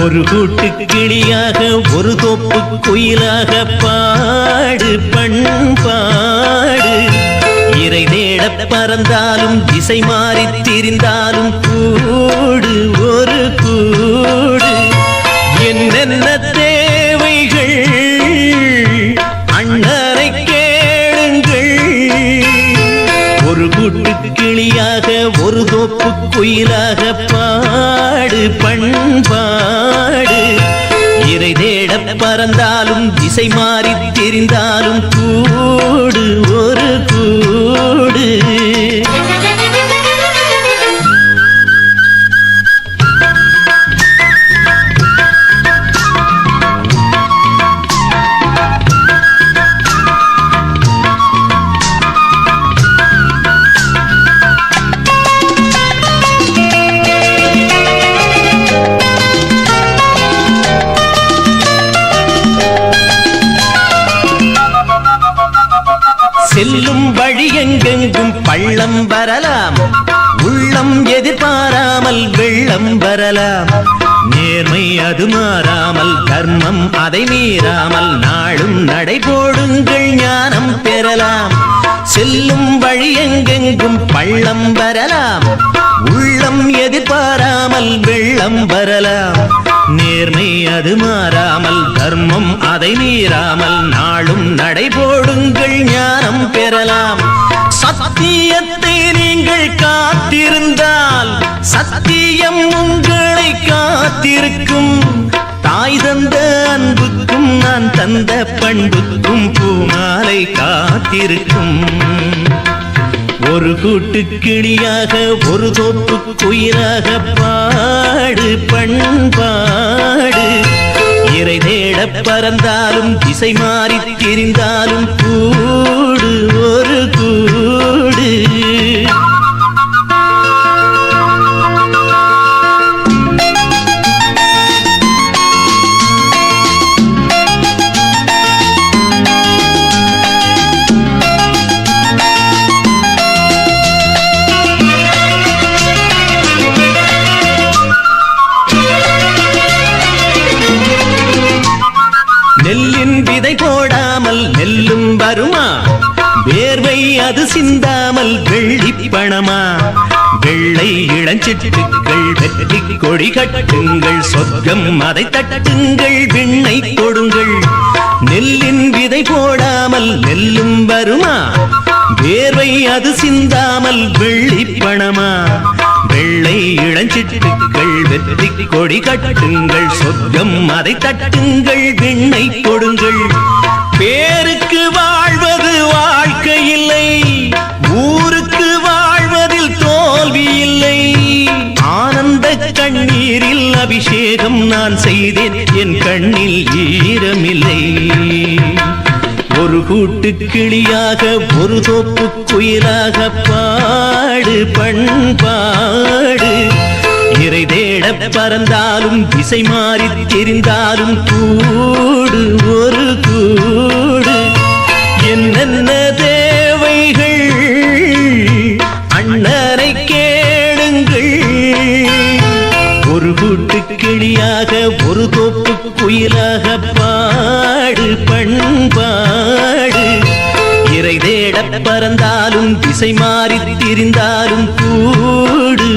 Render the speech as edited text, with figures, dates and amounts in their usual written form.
ஒரு கூட்டு கிளியாக ஒரு தோப்பு குயிலாக பாடு பண்பாடு இறை தேட பறந்தாலும் திசை மாறி திரிந்தாலும் கூடு ஒரு கூடு என்னென்ன தேவைகள் அண்ணரை கேளுங்கள் ஒரு கூட்டு கிளியாக ஒரு தோப்பு குயிலாக பாடு பண்பாடு இறை தேட பறந்தாலும் திசை மாறி திரிந்தாலும் கூடு ஒரு கூடு செல்லும் வழி எங்கெங்கும் பள்ளம் வரலாம் உள்ளம் எதிர்பாராமல் வெள்ளம் வரலாம் நேர்மை அது மாறாமல் தர்மம் அதை மீறாமல் நாளும் நடைபோடுங்கள் ஞானம் பெறலாம் செல்லும் வழி எங்கெங்கும் பள்ளம் வரலாம் உள்ளம் எதிர்பாராமல் வெள்ளம் வரலாம் நேர்மை அது மாறாமல் தர்மம் அதை மீறாமல் நாளும் நடைபோடுங்கள் ஞானம் பெறலாம் சத்தியத்தை நீங்கள் காத்திருந்தால் சத்தியம் உங்களை காத்திருக்கும் தாய் தந்த அன்புக்கும் நான் தந்த பண்புக்கும் பூமாலை காத்திருக்கும் ஒரு கூட்டு கிளியாக ஒரு தோப்பு குயிலாக பாடு பண்பாடு இறை தேட பறந்தாலும் திசை மாறி திரிந்தாலும் கூடு ஒரு கூடு நெல்லின் விதை போடாமல் நெல்லும் வருமா வேர்வை அது சிந்தாமல் வெள்ளி பணமா வெள்ளை இளஞ்சிட்டுக்கள் வெற்றி கொடி கட்டுங்கள் சொர்க்கம் அதை தட்டுங்கள் விண்ணை கொடுங்கள் நெல்லின் விதை போடாமல் நெல்லும் வருமா வேர்வை அது சிந்தாமல் வெள்ளி பணமா வெள்ளை இளஞ்சிட்டுக்கள் வெற்றி கொடி கட்டுங்கள் சொர்க்கம் அதை தட்டுங்கள் விண்ணை கொடுங்கள் பேருக்கு வாழ்வது வாழ்க்கை இல்லை ஊருக்கு வாழ்வதில் தோல்வி இல்லை ஆனந்த கண்ணீரில் அபிஷேகம் நான் செய்தேன் என் கண்ணில் ஈரமில்லை ஒரு கூட்டு கிளியாக ஒரு தோப்பு குயிலாக பாடு பண்பாடு இறை தேட பறந்தாலும் திசை மாறி தெரிந்தாலும் கூடு ஒரு கூடு என்னென்ன தேவைகள் அண்ணரை கேளுங்கள் ஒரு கூட்டு கிளியாக ஒரு தோப்பு குயிலாக பாடு பண்பாடு இறை தேட பறந்தாலும் திசை மாறி திரிந்தாலும் கூடு